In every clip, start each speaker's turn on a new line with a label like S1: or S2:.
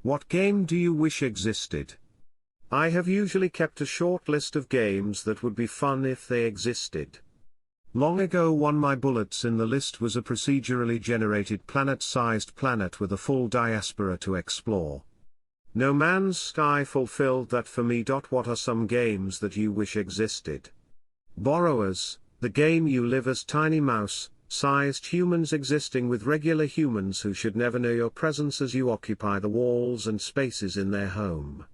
S1: What game do you wish existed? I have usually kept a short list of games that would be fun if they existed. Long ago, one of my bullets in the list was a procedurally generated planet-sized planet with a full diaspora to explore. No Man's Sky fulfilled that for me. What are some games that you wish existed? Borrowers, the game you live as tiny mouse-sized humans existing with regular humans who should never know your presence as you occupy the walls and spaces in their home.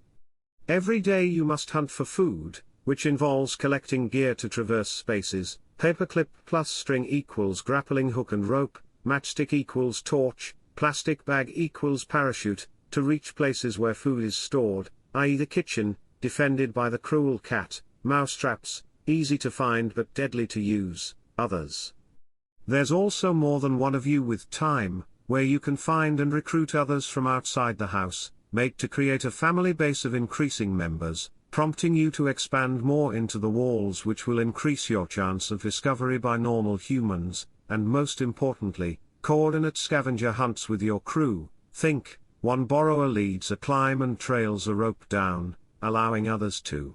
S1: Every day you must hunt for food, which involves collecting gear to traverse spaces. Paperclip plus string equals grappling hook and rope, matchstick equals torch, plastic bag equals parachute, to reach places where food is stored, i.e. the kitchen, defended by the cruel cat, mousetraps, easy to find but deadly to use, others. There's also more than one of you with time, where you can find and recruit others from outside the house, make to create a family base of increasing members, prompting you to expand more into the walls, which will increase your chance of discovery by normal humans, and most importantly, coordinate scavenger hunts with your crew. Think, one borrower leads a climb and trails a rope down, allowing others to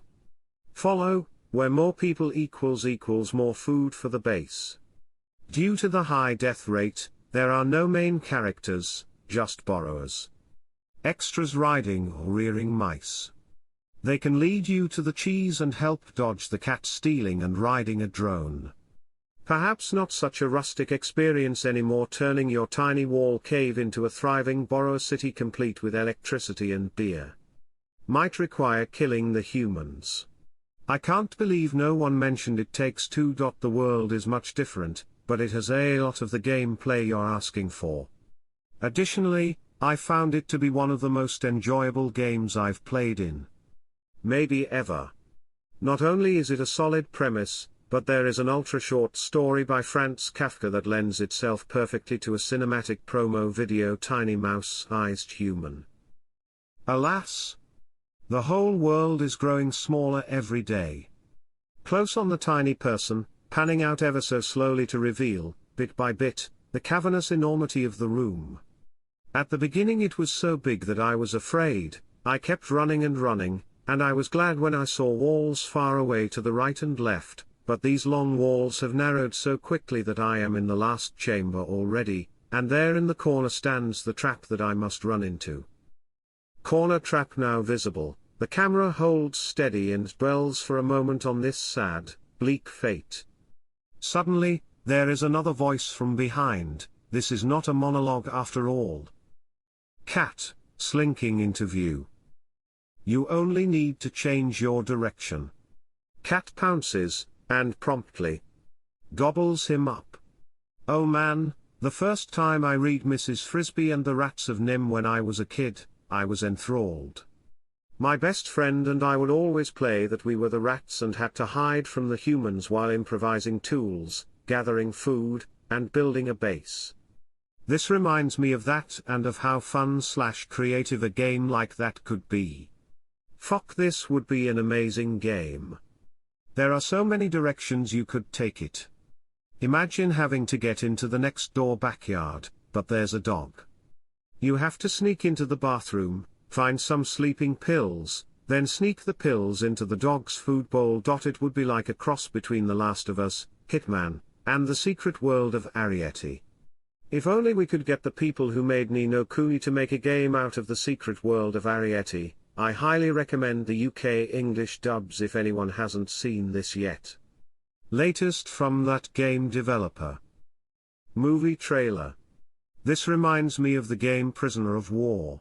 S1: follow, where more people equals more food for the base. Due to the high death rate, there are no main characters, just borrowers. Extras riding or rearing mice. They can lead you to the cheese and help dodge the cat stealing and riding a drone. Perhaps not such a rustic experience anymore, turning your tiny wall cave into a thriving borrower city complete with electricity and beer. Might require killing the humans. I can't believe no one mentioned It Takes Two. The world is much different, but it has a lot of the gameplay you're asking for. Additionally, I found it to be one of the most enjoyable games I've played in maybe ever. Not only is it a solid premise, but there is an ultra-short story by Franz Kafka that lends itself perfectly to a cinematic promo video. Tiny mouse-sized human. Alas! The whole world is growing smaller every day. Close on the tiny person, panning out ever so slowly to reveal, bit by bit, the cavernous enormity of the room. At the beginning it was so big that I was afraid. I kept running and running, and I was glad when I saw walls far away to the right and left, but these long walls have narrowed so quickly that I am in the last chamber already, and there in the corner stands the trap that I must run into. Corner trap now visible, the camera holds steady and dwells for a moment on this sad, bleak fate. Suddenly, there is another voice from behind. This is not a monologue after all. Cat, slinking into view. You only need to change your direction. Cat pounces, and promptly gobbles him up. Oh man, the first time I read Mrs. Frisby and the Rats of NIMH when I was a kid, I was enthralled. My best friend and I would always play that we were the rats and had to hide from the humans while improvising tools, gathering food, and building a base. This reminds me of that and of how fun/creative a game like that could be. Fuck, this would be an amazing game. There are so many directions you could take it. Imagine having to get into the next door backyard, but there's a dog. You have to sneak into the bathroom, find some sleeping pills, then sneak the pills into the dog's food bowl. It would be like a cross between The Last of Us, Hitman, and The Secret World of Arrietty. If only we could get the people who made Ni no Kuni to make a game out of The Secret World of Arrietty. I highly recommend the UK English dubs if anyone hasn't seen this yet. Latest from that game developer. Movie trailer. This reminds me of the game Prisoner of War.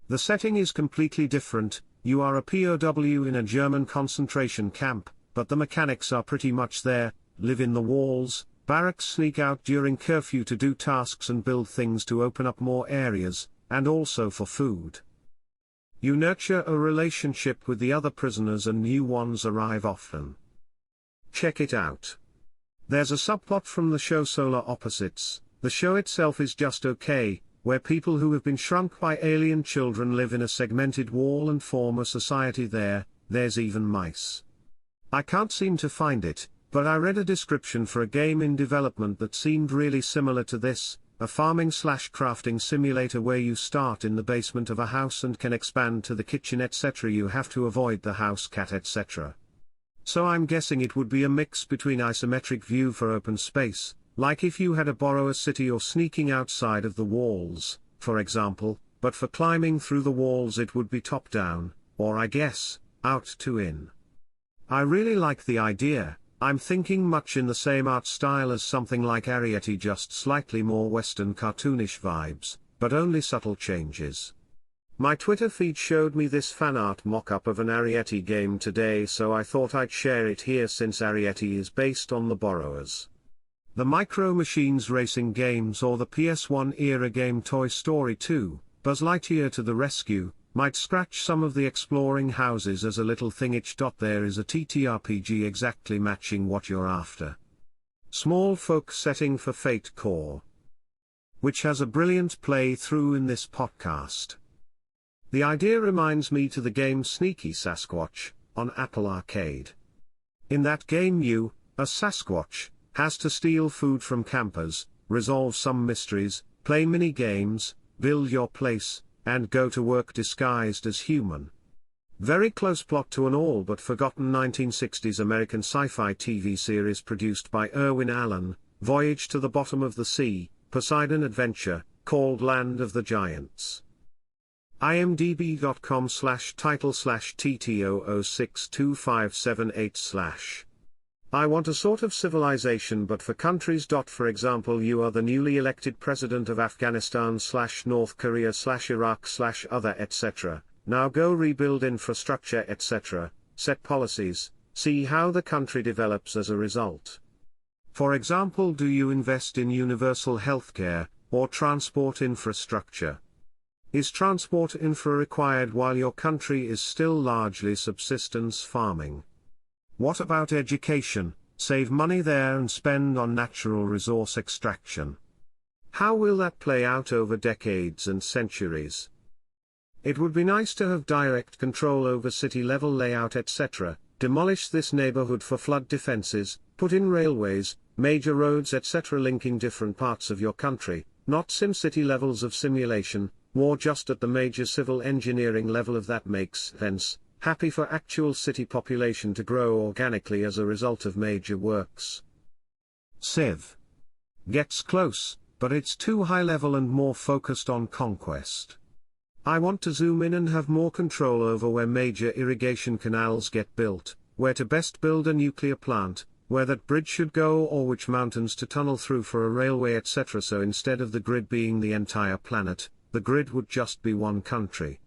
S1: The setting is completely different. You are a POW in a German concentration camp, but the mechanics are pretty much there. Live in the walls, barracks, sneak out during curfew to do tasks and build things to open up more areas, and also for food. You nurture a relationship with the other prisoners and new ones arrive often. Check it out. There's a subplot from the show Solar Opposites. The show itself is just okay, where people who have been shrunk by alien children live in a segmented wall and form a society there. There's even mice. I can't seem to find it, but I read a description for a game in development that seemed really similar to this. a farming/crafting simulator where you start in the basement of a house and can expand to the kitchen etc. You have to avoid the house cat etc. So I'm guessing it would be a mix between isometric view for open space, like if you had a borrow a city or sneaking outside of the walls, for example, but for climbing through the walls it would be top down, or I guess, out to in. I really like the idea. I'm thinking much in the same art style as something like Arrietty, just slightly more Western cartoonish vibes, but only subtle changes. My Twitter feed showed me this fan art mock-up of an Arrietty game today, so I thought I'd share it here since Arrietty is based on the Borrowers. The Micro Machines racing games or the PS1 era game Toy Story 2, Buzz Lightyear to the Rescue, might scratch some of the exploring houses as a little thingage. There is a TTRPG exactly matching what you're after. Small folk setting for Fate Core, which has a brilliant playthrough in this podcast. The idea reminds me to the game Sneaky Sasquatch, on Apple Arcade. In that game you, a Sasquatch, has to steal food from campers, resolve some mysteries, play mini-games, build your place, and go to work disguised as human. Very close plot to an all-but-forgotten 1960s American sci-fi TV series produced by Irwin Allen, Voyage to the Bottom of the Sea, Poseidon Adventure, called Land of the Giants. imdb.com/title/TT006257/. I want a sort of civilization but for countries. For example, you are the newly elected president of Afghanistan/North Korea/Iraq/other etc. Now go rebuild infrastructure etc., set policies, see how the country develops as a result. For example, do you invest in universal healthcare, or transport infrastructure? Is transport infra required while your country is still largely subsistence farming? What about education? Save money there and spend on natural resource extraction. How will that play out over decades and centuries? It would be nice to have direct control over city-level layout etc., demolish this neighborhood for flood defenses, put in railways, major roads etc. linking different parts of your country, not SimCity levels of simulation, more just at the major civil engineering level. If that makes sense. Happy for actual city population to grow organically as a result of major works. Civ gets close, but it's too high level and more focused on conquest. I want to zoom in and have more control over where major irrigation canals get built, where to best build a nuclear plant, where that bridge should go or which mountains to tunnel through for a railway etc. So instead of the grid being the entire planet, the grid would just be one country.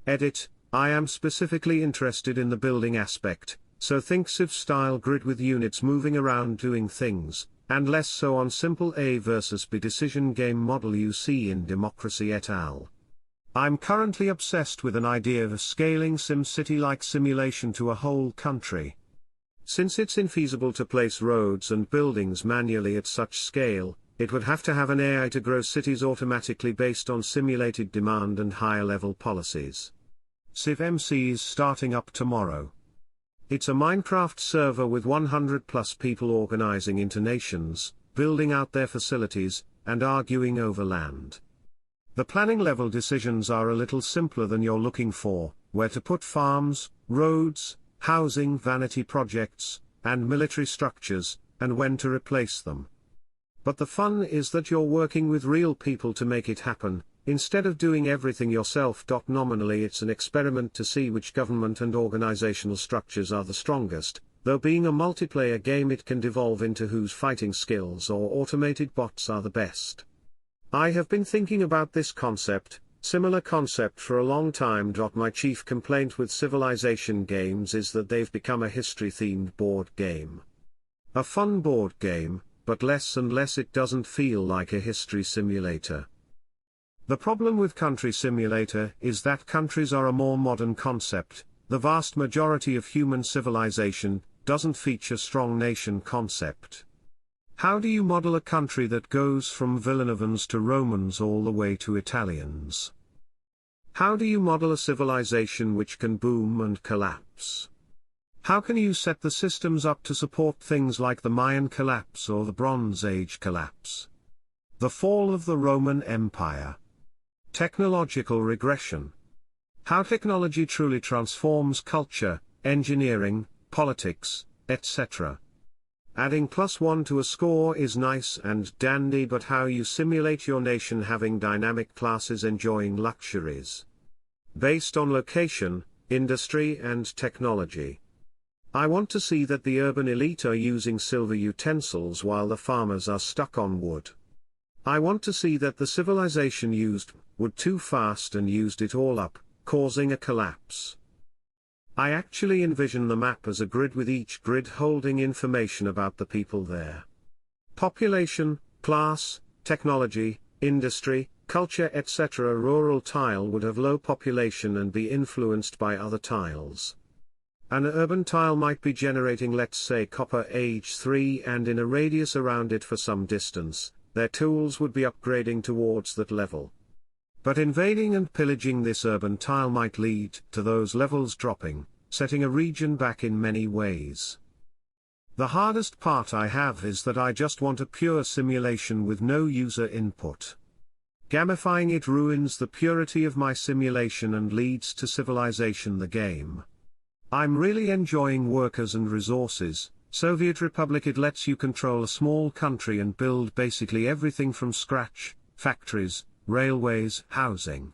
S1: Edit. I am specifically interested in the building aspect, so think Civ-style grid with units moving around doing things, and less so on simple A versus B decision game model you see in Democracy et al. I'm currently obsessed with an idea of scaling SimCity-like simulation to a whole country. Since it's infeasible to place roads and buildings manually at such scale, it would have to have an AI to grow cities automatically based on simulated demand and higher-level policies. CivMC is starting up tomorrow. It's a Minecraft server with 100+ people organizing into nations, building out their facilities, and arguing over land. The planning level decisions are a little simpler than you're looking for, where to put farms, roads, housing, vanity projects, and military structures, and when to replace them. But the fun is that you're working with real people to make it happen, instead of doing everything yourself. Nominally it's an experiment to see which government and organizational structures are the strongest, though being a multiplayer game it can devolve into whose fighting skills or automated bots are the best. I have been thinking about this similar concept for a long time. My chief complaint with Civilization games is that they've become a history-themed board game. A fun board game, but less and less it doesn't feel like a history simulator. The problem with Country Simulator is that countries are a more modern concept. The vast majority of human civilization doesn't feature strong nation concept. How do you model a country that goes from Villanovans to Romans all the way to Italians? How do you model a civilization which can boom and collapse? How can you set the systems up to support things like the Mayan collapse or the Bronze Age collapse? The fall of the Roman Empire. Technological regression. How technology truly transforms culture, engineering, politics, etc. Adding +1 to a score is nice and dandy, but how you simulate your nation having dynamic classes enjoying luxuries based on location, industry and technology. I want to see that the urban elite are using silver utensils while the farmers are stuck on wood. I want to see that the civilization used wood too fast and used it all up, causing a collapse. I actually envision the map as a grid with each grid holding information about the people there. Population, class, technology, industry, culture etc. A rural tile would have low population and be influenced by other tiles. An urban tile might be generating, let's say, copper age 3, and in a radius around it for some distance, their tools would be upgrading towards that level. But invading and pillaging this urban tile might lead to those levels dropping, setting a region back in many ways. The hardest part I have is that I just want a pure simulation with no user input. Gamifying it ruins the purity of my simulation and leads to Civilization the game. I'm really enjoying workers and resources. Soviet Republic, it lets you control a small country and build basically everything from scratch, factories, railways, housing.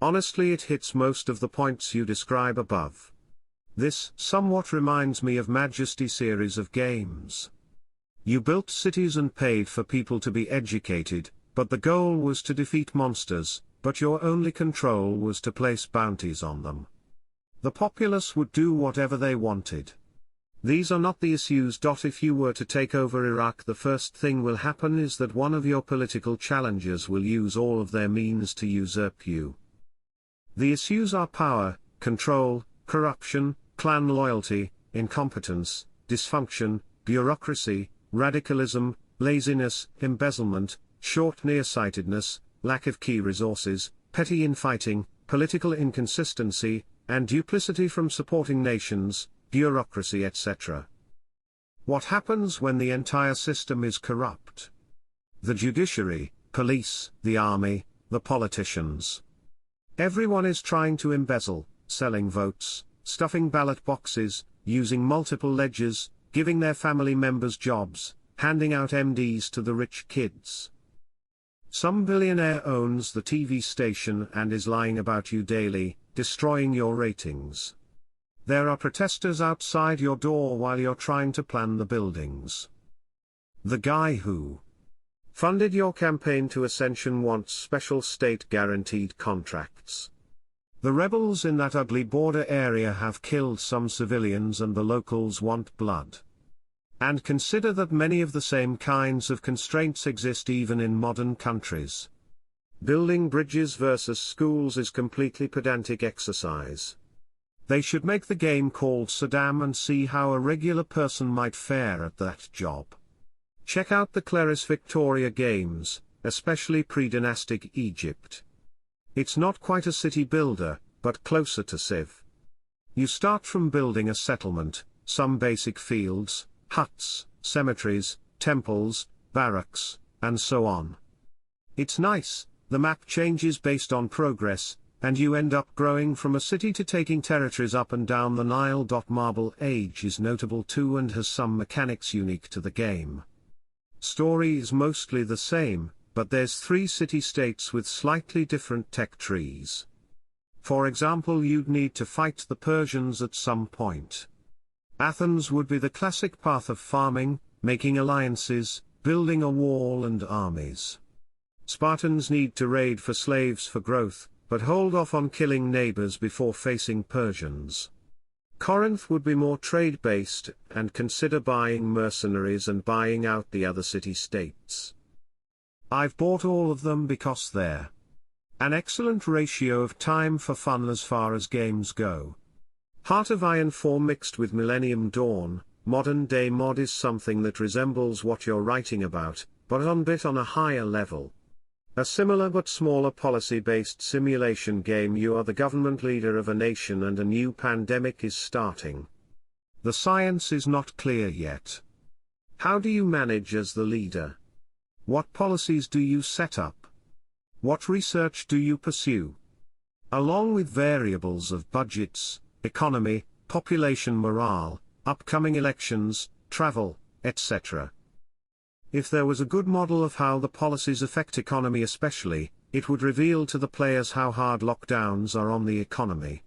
S1: Honestly, it hits most of the points you describe above. This somewhat reminds me of Majesty series of games. You built cities and paid for people to be educated, but the goal was to defeat monsters, but your only control was to place bounties on them. The populace would do whatever they wanted. These are not the issues. If you were to take over Iraq, the first thing will happen is that one of your political challengers will use all of their means to usurp you. The issues are power, control, corruption, clan loyalty, incompetence, dysfunction, bureaucracy, radicalism, laziness, embezzlement, short nearsightedness, lack of key resources, petty infighting, political inconsistency, and duplicity from supporting nations, bureaucracy etc. What happens when the entire system is corrupt? The judiciary, police, the army, the politicians. Everyone is trying to embezzle, selling votes, stuffing ballot boxes, using multiple ledgers, giving their family members jobs, handing out MDs to the rich kids. Some billionaire owns the TV station and is lying about you daily, destroying your ratings. There are protesters outside your door while you're trying to plan the buildings. The guy who funded your campaign to ascension wants special state-guaranteed contracts. The rebels in that ugly border area have killed some civilians and the locals want blood. And consider that many of the same kinds of constraints exist even in modern countries. Building bridges versus schools is completely pedantic exercise. They should make the game called Saddam and see how a regular person might fare at that job. Check out the Claris Victoria games, especially pre-dynastic Egypt. It's not quite a city builder, but closer to Civ. You start from building a settlement, some basic fields, huts, cemeteries, temples, barracks, and so on. It's nice, the map changes based on progress, and you end up growing from a city to taking territories up and down the Nile. Marble Age is notable too and has some mechanics unique to the game. Story is mostly the same, but there's 3 city-states with slightly different tech trees. For example, you'd need to fight the Persians at some point. Athens would be the classic path of farming, making alliances, building a wall and armies. Spartans need to raid for slaves for growth, but hold off on killing neighbors before facing Persians. Corinth would be more trade-based, and consider buying mercenaries and buying out the other city-states. I've bought all of them because they're an excellent ratio of time for fun as far as games go. Heart of Iron 4 mixed with Millennium Dawn, modern-day mod is something that resembles what you're writing about, but on a higher level. A similar but smaller policy-based simulation game. You are the government leader of a nation and a new pandemic is starting. The science is not clear yet. How do you manage as the leader? What policies do you set up? What research do you pursue? Along with variables of budgets, economy, population morale, upcoming elections, travel, etc. If there was a good model of how the policies affect economy especially, it would reveal to the players how hard lockdowns are on the economy.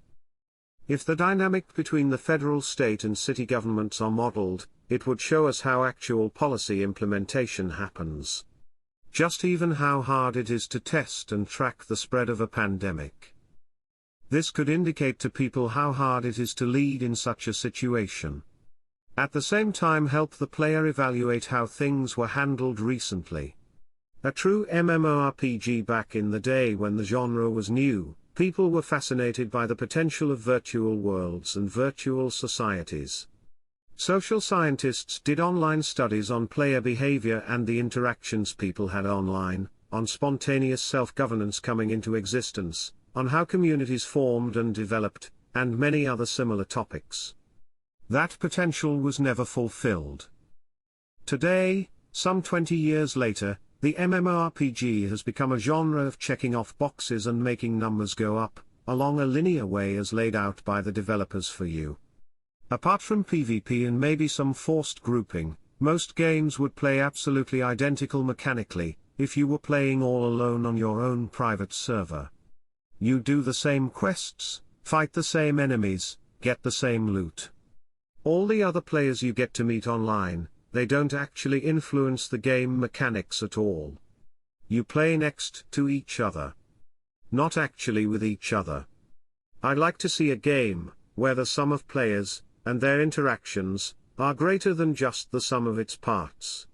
S1: If the dynamic between the federal, state and city governments are modeled, it would show us how actual policy implementation happens. Just even how hard it is to test and track the spread of a pandemic. This could indicate to people how hard it is to lead in such a situation. At the same time help the player evaluate how things were handled recently. A true MMORPG back in the day when the genre was new, people were fascinated by the potential of virtual worlds and virtual societies. Social scientists did online studies on player behavior and the interactions people had online, on spontaneous self-governance coming into existence, on how communities formed and developed, and many other similar topics. That potential was never fulfilled. Today, some 20 years later, the MMORPG has become a genre of checking off boxes and making numbers go up, along a linear way as laid out by the developers for you. Apart from PvP and maybe some forced grouping, most games would play absolutely identical mechanically, if you were playing all alone on your own private server. You do the same quests, fight the same enemies, get the same loot. All the other players you get to meet online, they don't actually influence the game mechanics at all. You play next to each other. Not actually with each other. I'd like to see a game, where the sum of players, and their interactions, are greater than just the sum of its parts.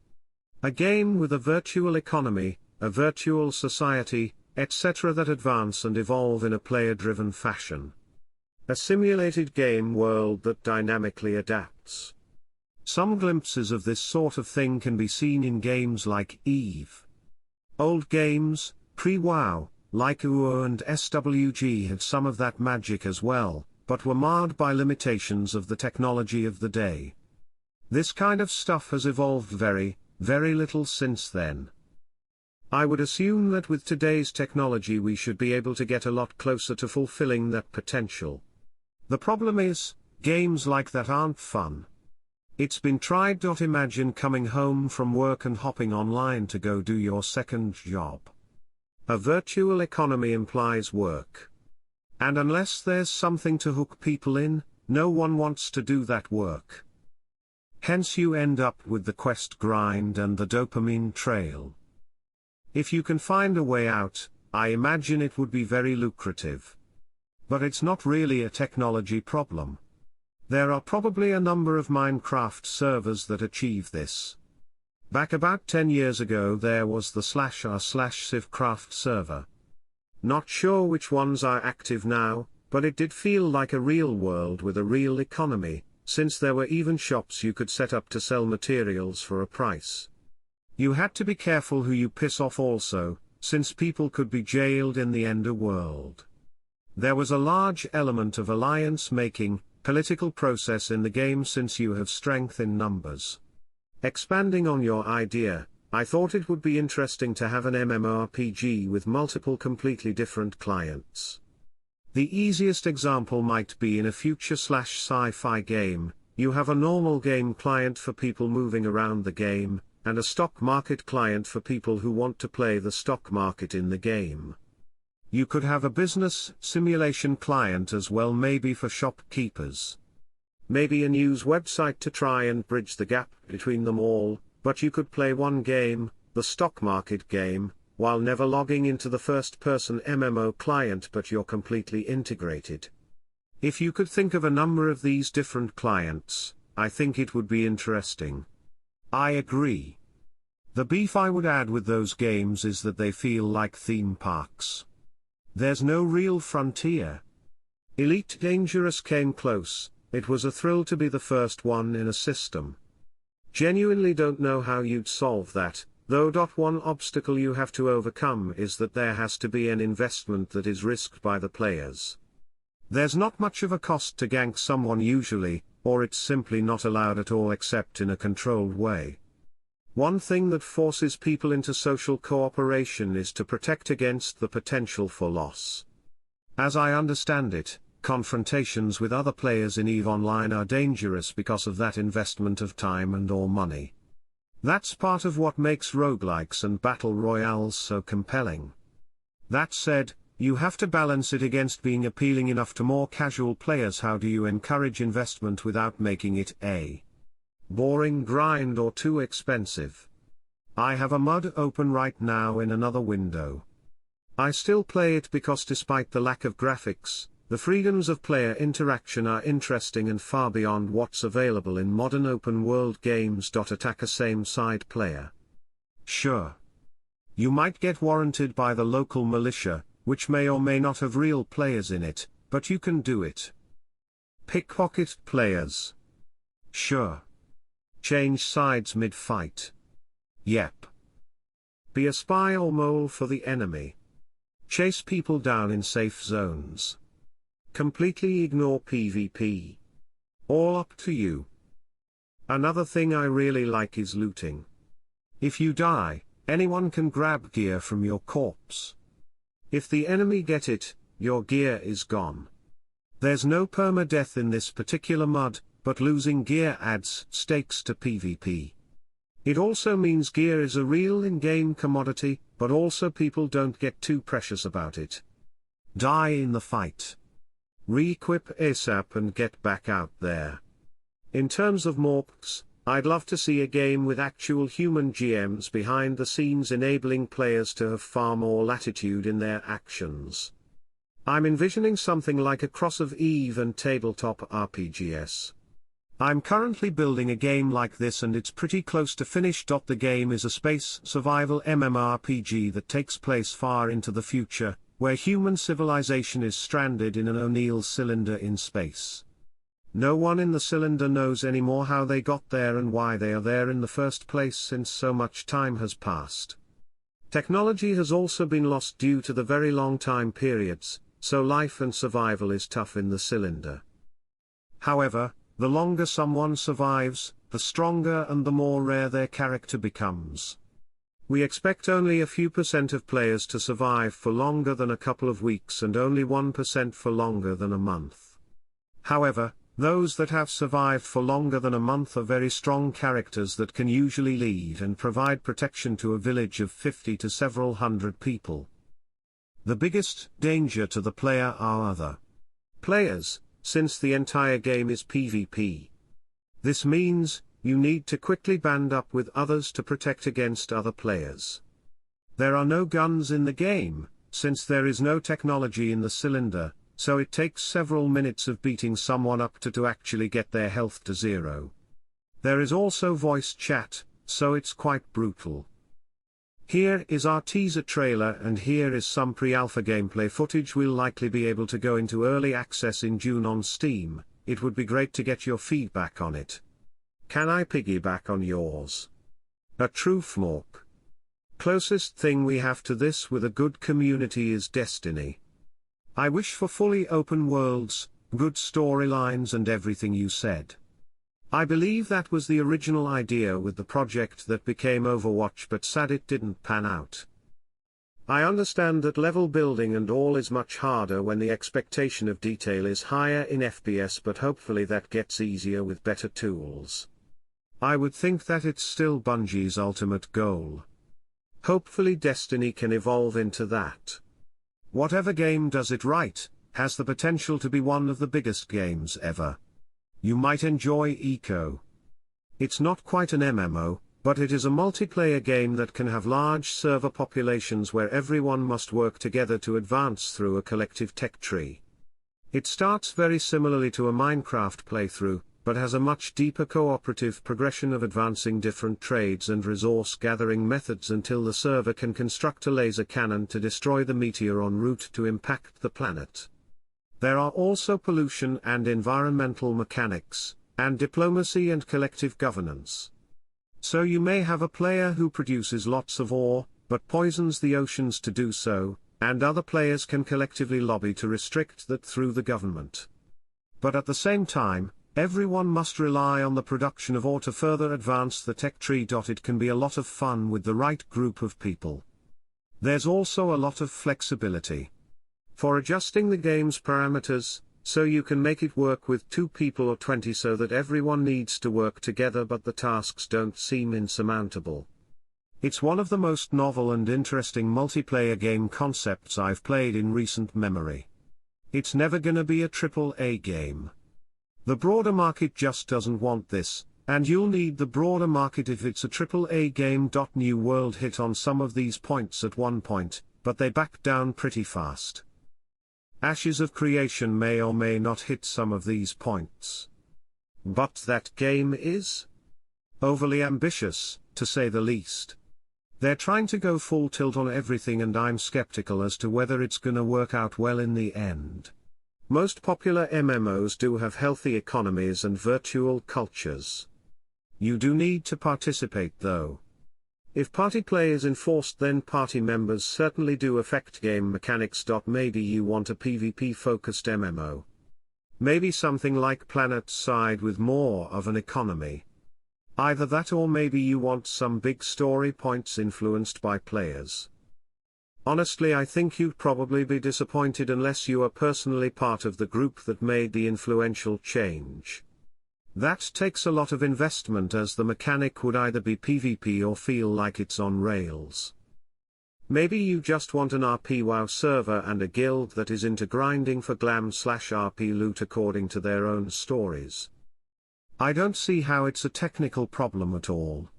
S1: A game with a virtual economy, a virtual society, etc. that advance and evolve in a player-driven fashion. A simulated game world that dynamically adapts. Some glimpses of this sort of thing can be seen in games like EVE. Old games, pre-WoW, like UO and SWG had some of that magic as well, but were marred by limitations of the technology of the day. This kind of stuff has evolved very, very little since then. I would assume that with today's technology we should be able to get a lot closer to fulfilling that potential. The problem is, games like that aren't fun. It's been tried. Imagine coming home from work and hopping online to go do your second job. A virtual economy implies work. And unless there's something to hook people in, no one wants to do that work. Hence you end up with the quest grind and the dopamine trail. If you can find a way out, I imagine it would be very lucrative. But it's not really a technology problem. There are probably a number of Minecraft servers that achieve this. Back about 10 years ago there was the /r/Civcraft server. Not sure which ones are active now, but it did feel like a real world with a real economy, since there were even shops you could set up to sell materials for a price. You had to be careful who you piss off also, since people could be jailed in the Ender world. There was a large element of alliance making, political process in the game since you have strength in numbers. Expanding on your idea, I thought it would be interesting to have an MMORPG with multiple completely different clients. The easiest example might be in a future/sci-fi game, you have a normal game client for people moving around the game, and a stock market client for people who want to play the stock market in the game. You could have a business simulation client as well, maybe for shopkeepers. Maybe a news website to try and bridge the gap between them all, but you could play one game, the stock market game, while never logging into the first-person MMO client, but you're completely integrated. If you could think of a number of these different clients, I think it would be interesting. I agree. The beef I would add with those games is that they feel like theme parks. There's no real frontier. Elite Dangerous came close, it was a thrill to be the first one in a system. Genuinely don't know how you'd solve that, though. One obstacle you have to overcome is that there has to be an investment that is risked by the players. There's not much of a cost to gank someone usually, or it's simply not allowed at all except in a controlled way. One thing that forces people into social cooperation is to protect against the potential for loss. As I understand it, confrontations with other players in EVE Online are dangerous because of that investment of time and/or money. That's part of what makes roguelikes and battle royales so compelling. That said, you have to balance it against being appealing enough to more casual players. How do you encourage investment without making it a boring grind or too expensive? I have a MUD open right now in another window. I still play it because despite the lack of graphics, the freedoms of player interaction are interesting and far beyond what's available in modern open-world games. Attack a same-side player. Sure. You might get warranted by the local militia, which may or may not have real players in it, but you can do it. Pickpocket players. Sure. Change sides mid-fight. Yep. Be a spy or mole for the enemy. Chase people down in safe zones. Completely ignore PvP. All up to you. Another thing I really like is looting. If you die, anyone can grab gear from your corpse. If the enemy get it, your gear is gone. There's no permadeath in this particular MUD, but losing gear adds stakes to PvP. It also means gear is a real in-game commodity, but also people don't get too precious about it. Die in the fight. Re-equip ASAP and get back out there. In terms of morphs, I'd love to see a game with actual human GMs behind the scenes enabling players to have far more latitude in their actions. I'm envisioning something like a cross of EVE and tabletop RPGs. I'm currently building a game like this and it's pretty close to finished. The game is a space survival MMORPG that takes place far into the future, where human civilization is stranded in an O'Neill cylinder in space. No one in the cylinder knows anymore how they got there and why they are there in the first place since so much time has passed. Technology has also been lost due to the very long time periods, so life and survival is tough in the cylinder. However, the longer someone survives, the stronger and the more rare their character becomes. We expect only a few % of players to survive for longer than a couple of weeks and only 1% for longer than a month. However, those that have survived for longer than a month are very strong characters that can usually lead and provide protection to a village of 50 to several hundred people. The biggest danger to the player are other players, since the entire game is PvP. This means, you need to quickly band up with others to protect against other players. There are no guns in the game, since there is no technology in the cylinder, so it takes several minutes of beating someone up to actually get their health to zero. There is also voice chat, so it's quite brutal. Here is our teaser trailer and here is some pre-alpha gameplay footage. We'll likely be able to go into early access in June on Steam. It would be great to get your feedback on it. Can I piggyback on yours? A true FMORP. Closest thing we have to this with a good community is Destiny. I wish for fully open worlds, good storylines and everything you said. I believe that was the original idea with the project that became Overwatch, but sad it didn't pan out. I understand that level building and all is much harder when the expectation of detail is higher in FPS, but hopefully that gets easier with better tools. I would think that it's still Bungie's ultimate goal. Hopefully Destiny can evolve into that. Whatever game does it right, has the potential to be one of the biggest games ever. You might enjoy Eco. It's not quite an MMO, but it is a multiplayer game that can have large server populations where everyone must work together to advance through a collective tech tree. It starts very similarly to a Minecraft playthrough, but has a much deeper cooperative progression of advancing different trades and resource gathering methods until the server can construct a laser cannon to destroy the meteor en route to impact the planet. There are also pollution and environmental mechanics, and diplomacy and collective governance. So you may have a player who produces lots of ore, but poisons the oceans to do so, and other players can collectively lobby to restrict that through the government. But at the same time, Everyone must rely on the production of ore to further advance the tech tree. It can be a lot of fun with the right group of people. There's also a lot of flexibility for adjusting the game's parameters, so you can make it work with 2 people or 20 so that everyone needs to work together but the tasks don't seem insurmountable. It's one of the most novel and interesting multiplayer game concepts I've played in recent memory. It's never gonna be a AAA game. The broader market just doesn't want this, and you'll need the broader market if it's a AAA game. New World hit on some of these points at one point, but they backed down pretty fast. Ashes of Creation may or may not hit some of these points. But that game is overly ambitious, to say the least. They're trying to go full tilt on everything and I'm skeptical as to whether it's gonna work out well in the end. Most popular MMOs do have healthy economies and virtual cultures. You do need to participate though. If party play is enforced, then party members certainly do affect game mechanics. Maybe you want a PvP-focused MMO. Maybe something like PlanetSide with more of an economy. Either that or maybe you want some big story points influenced by players. Honestly, I think you'd probably be disappointed unless you are personally part of the group that made the influential change. That takes a lot of investment, as the mechanic would either be PvP or feel like it's on rails. Maybe you just want an RP WoW server and a guild that is into grinding for glam/RP loot according to their own stories. I don't see how it's a technical problem at all.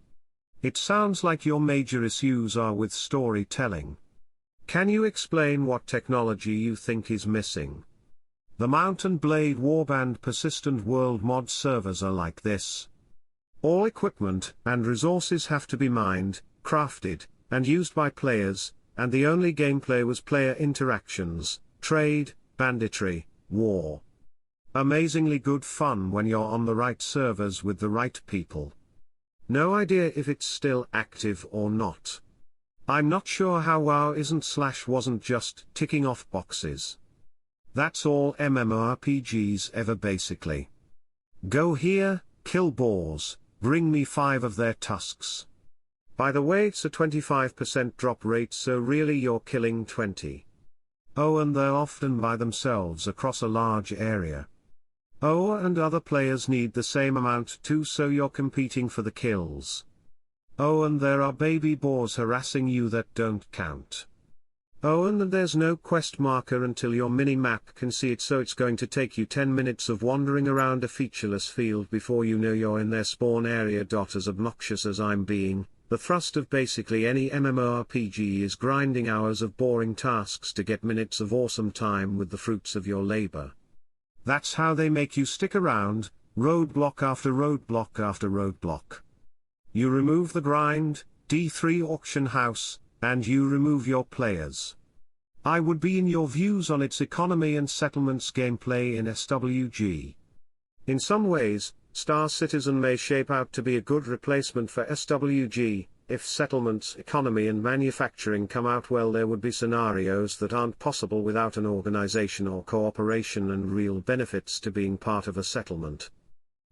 S1: It sounds like your major issues are with storytelling. Can you explain what technology you think is missing? The Mount & Blade Warband Persistent World mod servers are like this. All equipment and resources have to be mined, crafted, and used by players, and the only gameplay was player interactions, trade, banditry, war. Amazingly good fun when you're on the right servers with the right people. No idea if it's still active or not. I'm not sure how WoW wasn't just ticking off boxes. That's all MMORPGs ever basically. Go here, kill boars, bring me 5 of their tusks. By the way, it's a 25% drop rate, so really you're killing 20. Oh, and they're often by themselves across a large area. Oh, and other players need the same amount too, so you're competing for the kills. Oh, and there are baby boars harassing you that don't count. Oh, and there's no quest marker until your mini-map can see it, so it's going to take you 10 minutes of wandering around a featureless field before you know you're in their spawn area. As obnoxious as I'm being, the thrust of basically any MMORPG is grinding hours of boring tasks to get minutes of awesome time with the fruits of your labor. That's how they make you stick around, roadblock after roadblock after roadblock. You remove the grind, D3 auction house, and you remove your players. I would be in your views on its economy and settlements gameplay in SWG. In some ways, Star Citizen may shape out to be a good replacement for SWG. If settlements, economy and manufacturing come out well, there would be scenarios that aren't possible without an organization or cooperation, and real benefits to being part of a settlement.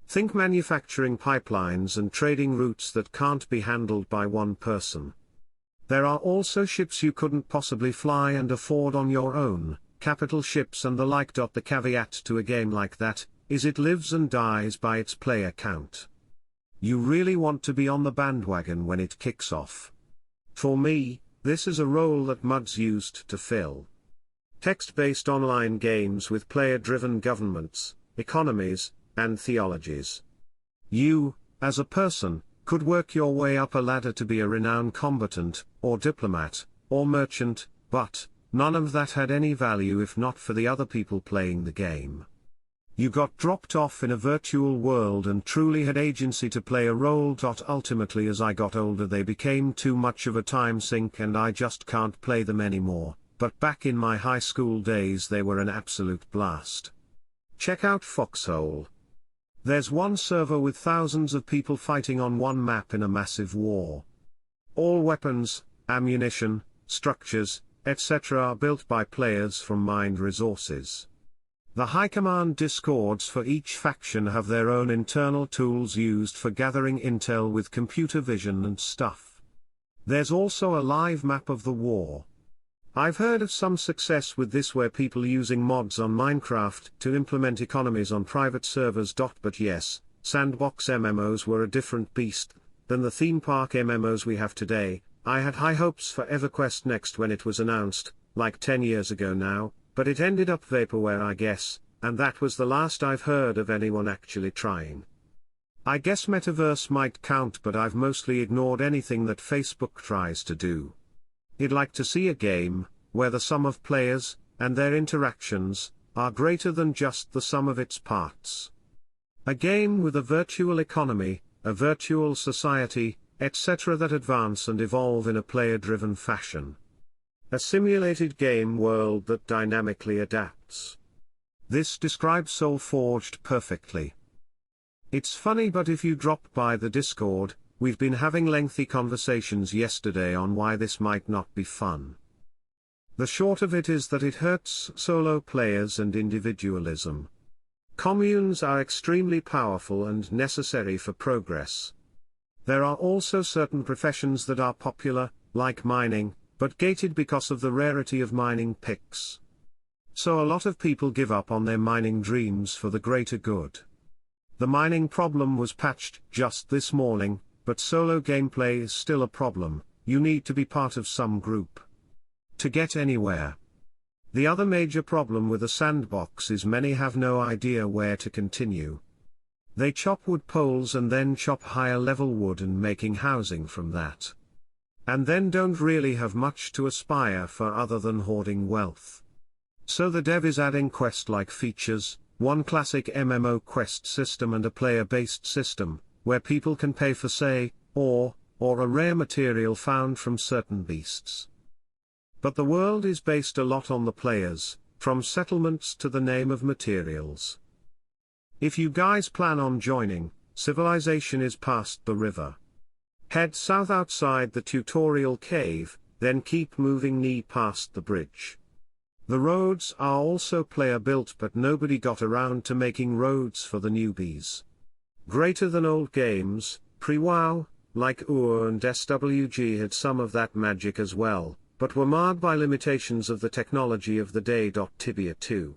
S1: Think manufacturing pipelines and trading routes that can't be handled by one person. There are also ships you couldn't possibly fly and afford on your own, capital ships and the like. The caveat to a game like that is it lives and dies by its player count. You really want to be on the bandwagon when it kicks off. For me, this is a role that MUD's used to fill. Text-based online games with player-driven governments, economies, and theologies. You, as a person, could work your way up a ladder to be a renowned combatant, or diplomat, or merchant, but none of that had any value if not for the other people playing the game. You got dropped off in a virtual world and truly had agency to play a role. Ultimately, as I got older, they became too much of a time sink and I just can't play them anymore, but back in my high school days they were an absolute blast. Check out Foxhole. There's one server with thousands of people fighting on one map in a massive war. All weapons, ammunition, structures, etc. are built by players from mined resources. The high command discords for each faction have their own internal tools used for gathering intel with computer vision and stuff. There's also a live map of the war. I've heard of some success with this where people using mods on Minecraft to implement economies on private servers. But yes, sandbox MMOs were a different beast than the theme park MMOs we have today. I had high hopes for EverQuest Next when it was announced, like 10 years ago now, but it ended up vaporware I guess, and that was the last I've heard of anyone actually trying. I guess Metaverse might count, but I've mostly ignored anything that Facebook tries to do. I'd like to see a game where the sum of players and their interactions are greater than just the sum of its parts. A game with a virtual economy, a virtual society, etc. that advance and evolve in a player-driven fashion. A simulated game world that dynamically adapts. This describes SoulForged perfectly. It's funny, but if you drop by the Discord, we've been having lengthy conversations yesterday on why this might not be fun. The short of it is that it hurts solo players and individualism. Communes are extremely powerful and necessary for progress. There are also certain professions that are popular, like mining, but gated because of the rarity of mining picks. So a lot of people give up on their mining dreams for the greater good. The mining problem was patched just this morning, but solo gameplay is still a problem. You need to be part of some group to get anywhere. The other major problem with a sandbox is many have no idea where to continue. They chop wood poles and then chop higher level wood and making housing from that. And then don't really have much to aspire for other than hoarding wealth. So the dev is adding quest-like features, one classic MMO quest system and a player-based system, where people can pay for say, ore, or a rare material found from certain beasts. But the world is based a lot on the players, from settlements to the name of materials. If you guys plan on joining, civilization is past the river. Head south outside the tutorial cave, then keep moving knee past the bridge. The roads are also player built, but nobody got around to making roads for the newbies. Greater than old games, pre-WoW, like UR and SWG had some of that magic as well, but were marred by limitations of the technology of the day. Tibia 2.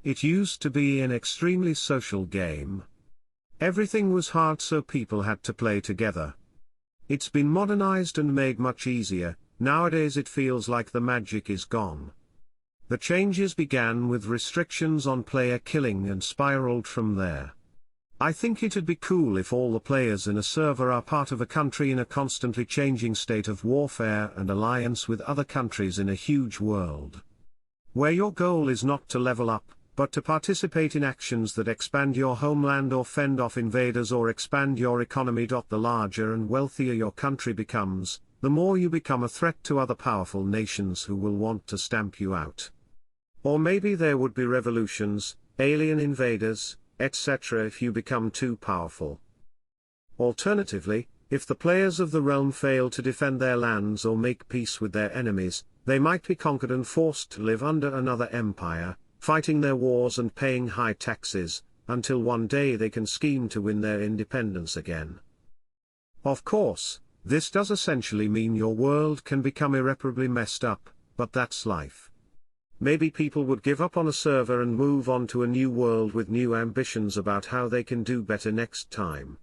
S1: It used to be an extremely social game. Everything was hard, so people had to play together. It's been modernized and made much easier. Nowadays it feels like the magic is gone. The changes began with restrictions on player killing and spiraled from there. I think it'd be cool if all the players in a server are part of a country in a constantly changing state of warfare and alliance with other countries in a huge world. Where your goal is not to level up, but to participate in actions that expand your homeland or fend off invaders or expand your economy. The larger and wealthier your country becomes, the more you become a threat to other powerful nations who will want to stamp you out. Or maybe there would be revolutions, alien invaders, etc. if you become too powerful. Alternatively, if the players of the realm fail to defend their lands or make peace with their enemies, they might be conquered and forced to live under another empire, fighting their wars and paying high taxes, until one day they can scheme to win their independence again. Of course, this does essentially mean your world can become irreparably messed up, but that's life. Maybe people would give up on a server and move on to a new world with new ambitions about how they can do better next time.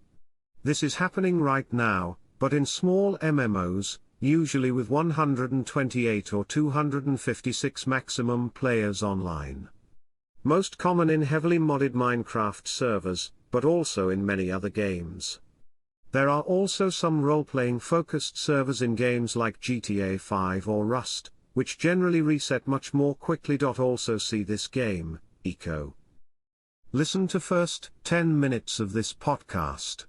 S1: This is happening right now, but in small MMOs, usually with 128 or 256 maximum players online. Most common in heavily modded Minecraft servers, but also in many other games. There are also some role-playing focused servers in games like GTA 5 or Rust, which generally reset much more quickly. Also see this game, Eco. Listen to first 10 minutes of this podcast.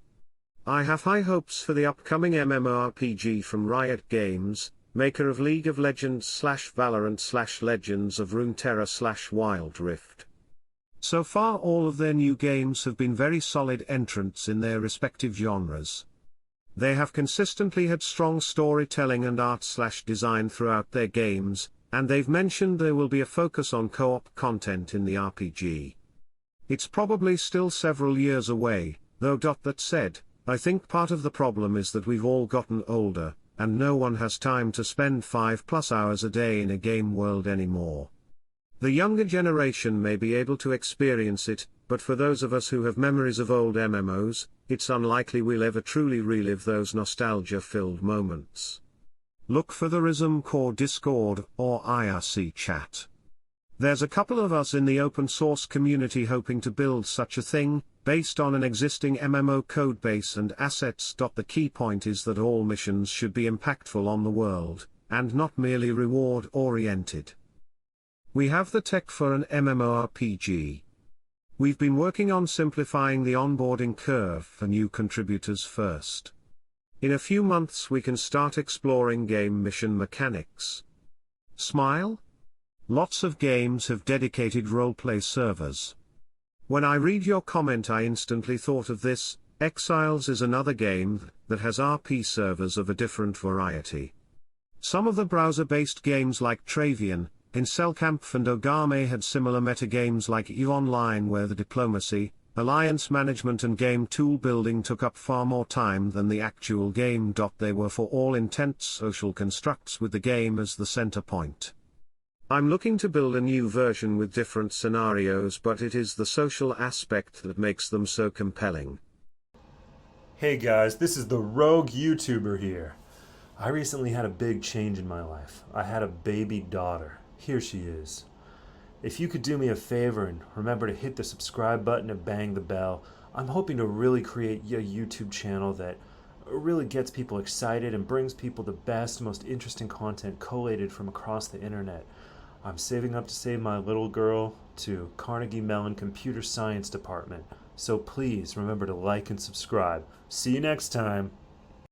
S1: I have high hopes for the upcoming MMORPG from Riot Games, maker of League of Legends/Valorant/Legends of Runeterra/Wild Rift. So far all of their new games have been very solid entrants in their respective genres. They have consistently had strong storytelling and art/design throughout their games, And they've mentioned there will be a focus on co-op content in the RPG. It's probably still several years away, though. That said, I think part of the problem is that we've all gotten older, and no one has time to spend 5+ hours a day in a game world anymore. The younger generation may be able to experience it, but for those of us who have memories of old MMOs, it's unlikely we'll ever truly relive those nostalgia-filled moments. Look for the Rhythm Core Discord or IRC chat. There's a couple of us in the open source community hoping to build such a thing, based on an existing MMO codebase and assets. The key point is that all missions should be impactful on the world, and not merely reward-oriented. We have the tech for an MMORPG. We've been working on simplifying the onboarding curve for new contributors first. In a few months we can start exploring game mission mechanics. Smile? Lots of games have dedicated roleplay servers. When I read your comment, I instantly thought of this. Exiles is another game that has RP servers of a different variety. Some of the browser-based games like Travian, Inselkampf and Ogame had similar metagames like EVE Online, where the diplomacy, alliance management and game tool building took up far more time than the actual game. They were for all intents social constructs with the game as the center point. I'm looking to build a new version with different scenarios, but it is the social aspect that makes them so compelling.
S2: Hey guys, this is the Rogue YouTuber here. I recently had a big change in my life. I had a baby daughter. Here she is. If you could do me a favor and remember to hit the subscribe button and bang the bell, I'm hoping to really create a YouTube channel that really gets people excited and brings people the best, most interesting content collated from across the internet. I'm saving up to save my little girl to Carnegie Mellon Computer Science Department, so please remember to like and subscribe. See you next time.